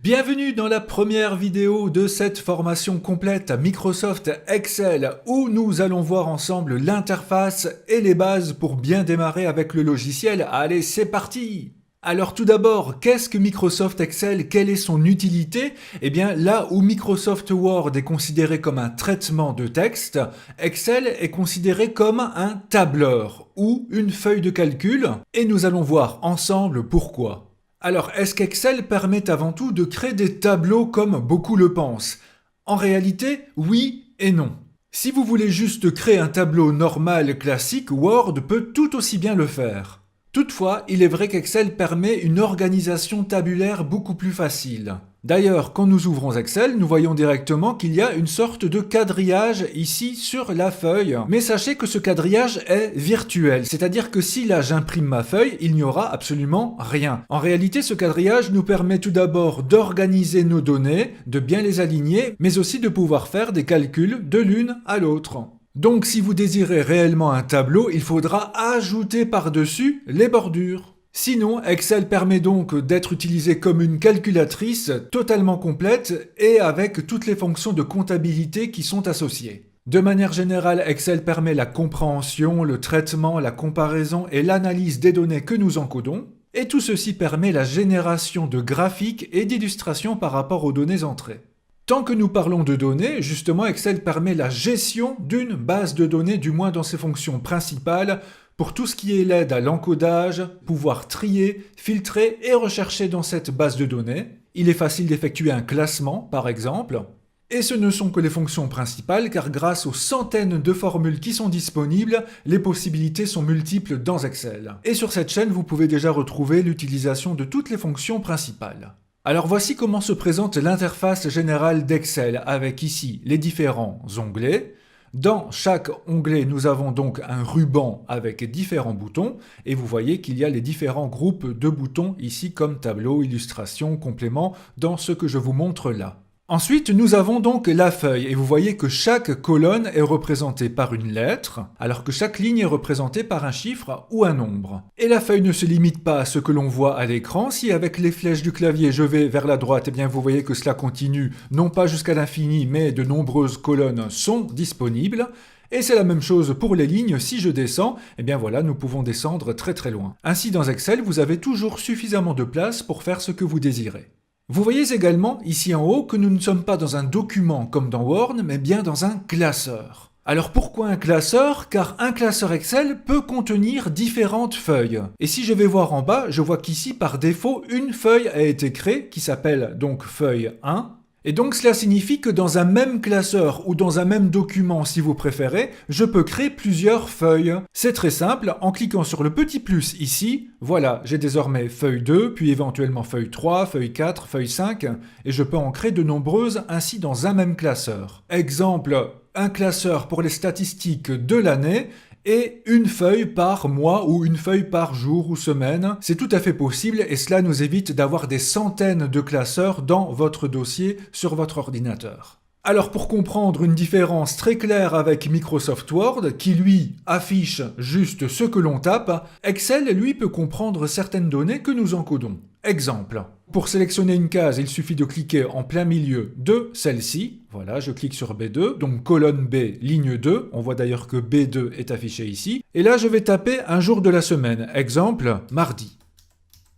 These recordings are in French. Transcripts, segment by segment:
Bienvenue dans la première vidéo de cette formation complète à Microsoft Excel où nous allons voir ensemble l'interface et les bases pour bien démarrer avec le logiciel. Allez, c'est parti! Alors tout d'abord, qu'est-ce que Microsoft Excel? Quelle est son utilité? Eh bien là où Microsoft Word est considéré comme un traitement de texte, Excel est considéré comme un tableur ou une feuille de calcul et nous allons voir ensemble pourquoi. Alors, est-ce qu'Excel permet avant tout de créer des tableaux comme beaucoup le pensent? En réalité, oui et non. Si vous voulez juste créer un tableau normal classique, Word peut tout aussi bien le faire. Toutefois, il est vrai qu'Excel permet une organisation tabulaire beaucoup plus facile. D'ailleurs, quand nous ouvrons Excel, nous voyons directement qu'il y a une sorte de quadrillage ici sur la feuille. Mais sachez que ce quadrillage est virtuel, c'est-à-dire que si là j'imprime ma feuille, il n'y aura absolument rien. En réalité, ce quadrillage nous permet tout d'abord d'organiser nos données, de bien les aligner, mais aussi de pouvoir faire des calculs de l'une à l'autre. Donc si vous désirez réellement un tableau, il faudra ajouter par-dessus les bordures. Sinon, Excel permet donc d'être utilisé comme une calculatrice totalement complète et avec toutes les fonctions de comptabilité qui sont associées. De manière générale, Excel permet la compréhension, le traitement, la comparaison et l'analyse des données que nous encodons. Et tout ceci permet la génération de graphiques et d'illustrations par rapport aux données entrées. Tant que nous parlons de données, justement, Excel permet la gestion d'une base de données, du moins dans ses fonctions principales, pour tout ce qui est l'aide à l'encodage, pouvoir trier, filtrer et rechercher dans cette base de données. Il est facile d'effectuer un classement, par exemple. Et ce ne sont que les fonctions principales, car grâce aux centaines de formules qui sont disponibles, les possibilités sont multiples dans Excel. Et sur cette chaîne, vous pouvez déjà retrouver l'utilisation de toutes les fonctions principales. Alors voici comment se présente l'interface générale d'Excel, avec ici les différents onglets. Dans chaque onglet, nous avons donc un ruban avec différents boutons, et vous voyez qu'il y a les différents groupes de boutons ici comme tableau, illustration, complément, dans ce que je vous montre là. Ensuite, nous avons donc la feuille, et vous voyez que chaque colonne est représentée par une lettre, alors que chaque ligne est représentée par un chiffre ou un nombre. Et la feuille ne se limite pas à ce que l'on voit à l'écran. Si avec les flèches du clavier je vais vers la droite, eh bien vous voyez que cela continue, non pas jusqu'à l'infini, mais de nombreuses colonnes sont disponibles. Et c'est la même chose pour les lignes, si je descends, eh bien voilà, nous pouvons descendre très très loin. Ainsi dans Excel, vous avez toujours suffisamment de place pour faire ce que vous désirez. Vous voyez également, ici en haut, que nous ne sommes pas dans un document comme dans Word, mais bien dans un classeur. Alors pourquoi un classeur? Car un classeur Excel peut contenir différentes feuilles. Et si je vais voir en bas, je vois qu'ici, par défaut, une feuille a été créée, qui s'appelle donc feuille 1. Et donc cela signifie que dans un même classeur ou dans un même document si vous préférez, je peux créer plusieurs feuilles. C'est très simple, en cliquant sur le petit plus ici, voilà, j'ai désormais feuille 2, puis éventuellement feuille 3, feuille 4, feuille 5, et je peux en créer de nombreuses ainsi dans un même classeur. Exemple, un classeur pour les statistiques de l'année, et une feuille par mois ou une feuille par jour ou semaine. C'est tout à fait possible et cela nous évite d'avoir des centaines de classeurs dans votre dossier sur votre ordinateur. Alors pour comprendre une différence très claire avec Microsoft Word, qui lui affiche juste ce que l'on tape, Excel lui peut comprendre certaines données que nous encodons. Exemple, pour sélectionner une case, il suffit de cliquer en plein milieu de celle-ci. Voilà, je clique sur B2, donc colonne B, ligne 2. On voit d'ailleurs que B2 est affiché ici. Et là, je vais taper un jour de la semaine. Exemple, mardi.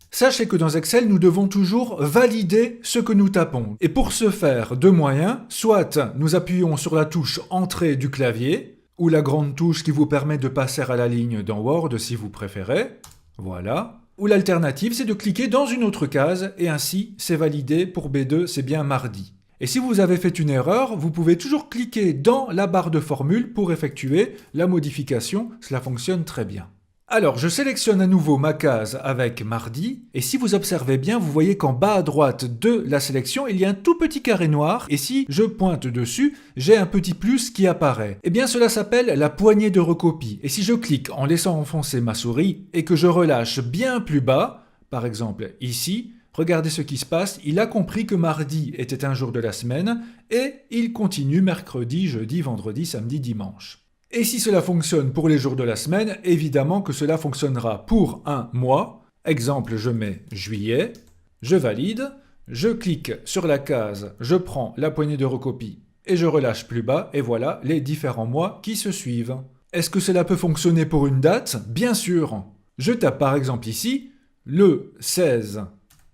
Sachez que dans Excel, nous devons toujours valider ce que nous tapons. Et pour ce faire, deux moyens. Soit nous appuyons sur la touche Entrée du clavier, ou la grande touche qui vous permet de passer à la ligne dans Word si vous préférez. Voilà. Ou l'alternative, c'est de cliquer dans une autre case, et ainsi, c'est validé pour B2, c'est bien mardi. Et si vous avez fait une erreur, vous pouvez toujours cliquer dans la barre de formule pour effectuer la modification, cela fonctionne très bien. Alors, je sélectionne à nouveau ma case avec mardi, et si vous observez bien, vous voyez qu'en bas à droite de la sélection, il y a un tout petit carré noir, et si je pointe dessus, j'ai un petit plus qui apparaît. Eh bien, cela s'appelle la poignée de recopie, et si je clique en laissant enfoncer ma souris, et que je relâche bien plus bas, par exemple ici, regardez ce qui se passe, il a compris que mardi était un jour de la semaine, et il continue mercredi, jeudi, vendredi, samedi, dimanche. Et si cela fonctionne pour les jours de la semaine, évidemment que cela fonctionnera pour un mois. Exemple, je mets juillet, je valide, Je clique sur la case, je prends la poignée de recopie et je relâche plus bas et voilà les différents mois qui se suivent. Est-ce que cela peut fonctionner pour une date? Bien sûr. Je tape par exemple ici le 16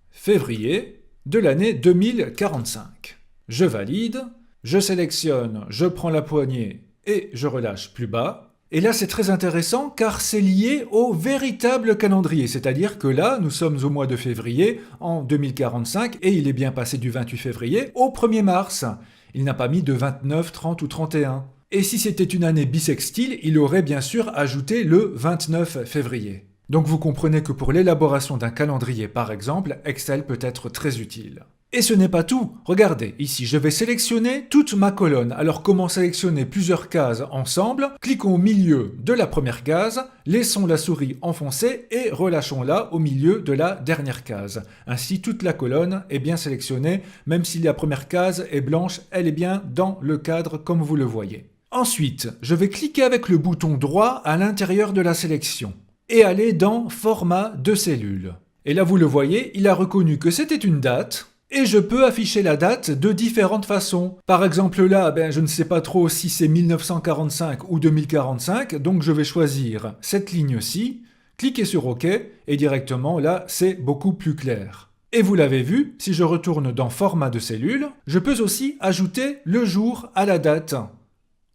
février de l'année 2045. Je valide, je sélectionne, je prends la poignée et je relâche plus bas. Et là, c'est très intéressant car c'est lié au véritable calendrier. C'est-à-dire que là, nous sommes au mois de février en 2045 et il est bien passé du 28 février au 1er mars. Il n'a pas mis de 29, 30 ou 31. Et si c'était une année bissextile, il aurait bien sûr ajouté le 29 février. Donc vous comprenez que pour l'élaboration d'un calendrier par exemple, Excel peut être très utile. Et ce n'est pas tout. Regardez, ici je vais sélectionner toute ma colonne. Alors comment sélectionner plusieurs cases ensemble? Cliquons au milieu de la première case, laissons la souris enfoncée et relâchons-la au milieu de la dernière case. Ainsi toute la colonne est bien sélectionnée, même si la première case est blanche, elle est bien dans le cadre comme vous le voyez. Ensuite, je vais cliquer avec le bouton droit à l'intérieur de la sélection et aller dans Format de cellule. Et là vous le voyez, il a reconnu que c'était une date. Et je peux afficher la date de différentes façons. Par exemple là, je ne sais pas trop si c'est 1945 ou 2045, donc je vais choisir cette ligne-ci, cliquer sur OK, et directement là, c'est beaucoup plus clair. Et vous l'avez vu, si je retourne dans Format de cellule, je peux aussi ajouter le jour à la date.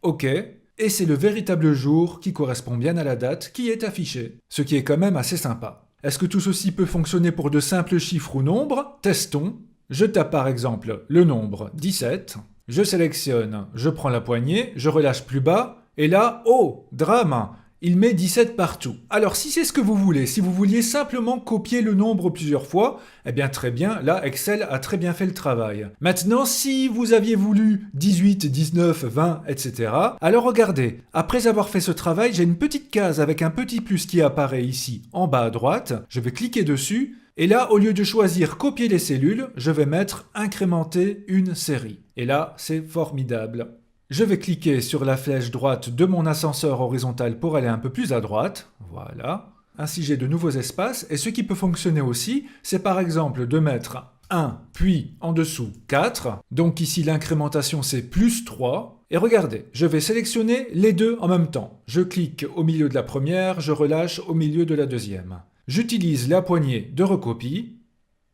OK, et c'est le véritable jour qui correspond bien à la date qui est affichée, ce qui est quand même assez sympa. Est-ce que tout ceci peut fonctionner pour de simples chiffres ou nombres? Testons. Je tape par exemple le nombre 17, je sélectionne, je prends la poignée, je relâche plus bas, et là, oh, drame, il met 17 partout. Alors si c'est ce que vous voulez, si vous vouliez simplement copier le nombre plusieurs fois, eh bien très bien, là Excel a très bien fait le travail. Maintenant, si vous aviez voulu 18, 19, 20, etc., alors regardez, après avoir fait ce travail, j'ai une petite case avec un petit plus qui apparaît ici en bas à droite, je vais cliquer dessus, et là, au lieu de choisir copier les cellules, je vais mettre incrémenter une série. Et là, c'est formidable. Je vais cliquer sur la flèche droite de mon ascenseur horizontal pour aller un peu plus à droite. Voilà. Ainsi, j'ai de nouveaux espaces. Et ce qui peut fonctionner aussi, c'est par exemple de mettre 1, puis en dessous 4. Donc ici, l'incrémentation, c'est plus 3. Et regardez, je vais sélectionner les deux en même temps. Je clique au milieu de la première, je relâche au milieu de la deuxième. J'utilise la poignée de recopie,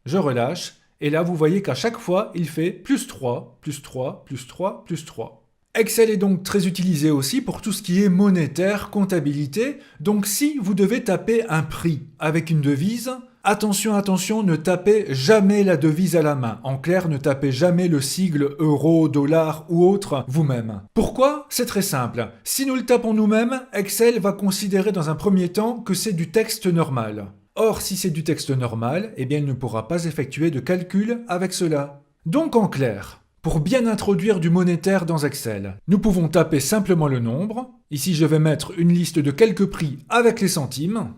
je relâche, et là vous voyez qu'à chaque fois, il fait plus 3, plus 3, plus 3, plus 3. Excel est donc très utilisé aussi pour tout ce qui est monétaire, comptabilité, donc si vous devez taper un prix avec une devise, attention, attention, ne tapez jamais la devise à la main. En clair, ne tapez jamais le sigle euro, dollar ou autre vous-même. Pourquoi? C'est très simple. Si nous le tapons nous-mêmes, Excel va considérer dans un premier temps que c'est du texte normal. Or, si c'est du texte normal, eh bien il ne pourra pas effectuer de calcul avec cela. Donc en clair, pour bien introduire du monétaire dans Excel, nous pouvons taper simplement le nombre. Ici, je vais mettre une liste de quelques prix avec les centimes.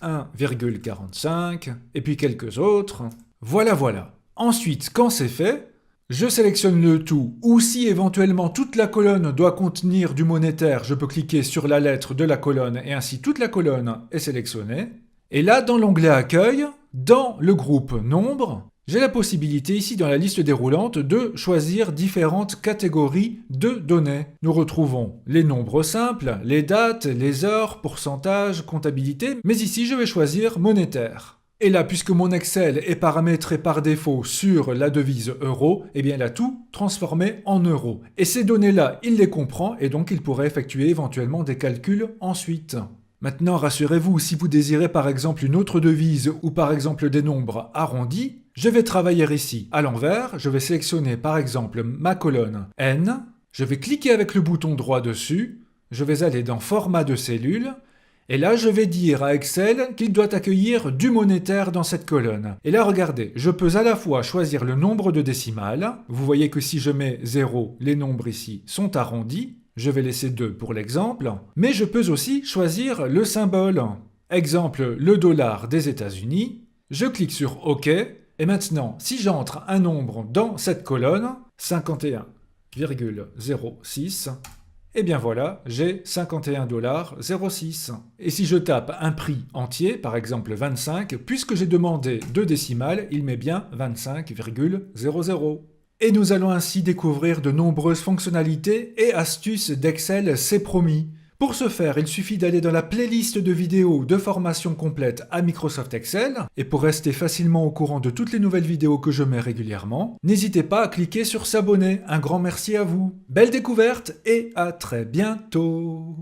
1,45 et puis quelques autres. Voilà. Ensuite, quand c'est fait, je sélectionne le tout, ou si éventuellement toute la colonne doit contenir du monétaire, je peux cliquer sur la lettre de la colonne et ainsi toute la colonne est sélectionnée. Et là, dans l'onglet Accueil, dans le groupe Nombre, j'ai la possibilité ici dans la liste déroulante de choisir différentes catégories de données. Nous retrouvons les nombres simples, les dates, les heures, pourcentage, comptabilité, mais ici je vais choisir monétaire. Et là, puisque mon Excel est paramétré par défaut sur la devise euro, eh bien il a tout transformé en euros. Et ces données-là, il les comprend et donc il pourrait effectuer éventuellement des calculs ensuite. Maintenant, rassurez-vous, si vous désirez par exemple une autre devise ou par exemple des nombres arrondis, je vais travailler ici à l'envers, je vais sélectionner par exemple ma colonne N, je vais cliquer avec le bouton droit dessus, je vais aller dans Format de cellule, et là je vais dire à Excel qu'il doit accueillir du monétaire dans cette colonne. Et là regardez, je peux à la fois choisir le nombre de décimales, vous voyez que si je mets 0, les nombres ici sont arrondis, je vais laisser 2 pour l'exemple, mais je peux aussi choisir le symbole. Exemple, le dollar des États-Unis, je clique sur OK, et maintenant, si j'entre un nombre dans cette colonne, 51,06, Et bien voilà, j'ai 51,06 $. Et si je tape un prix entier, par exemple 25, puisque j'ai demandé 2 décimales, il met bien 25,00. Et nous allons ainsi découvrir de nombreuses fonctionnalités et astuces d'Excel, c'est promis. Pour ce faire, il suffit d'aller dans la playlist de vidéos de formation complète à Microsoft Excel, et pour rester facilement au courant de toutes les nouvelles vidéos que je mets régulièrement, n'hésitez pas à cliquer sur s'abonner. Un grand merci à vous. Belle découverte et à très bientôt.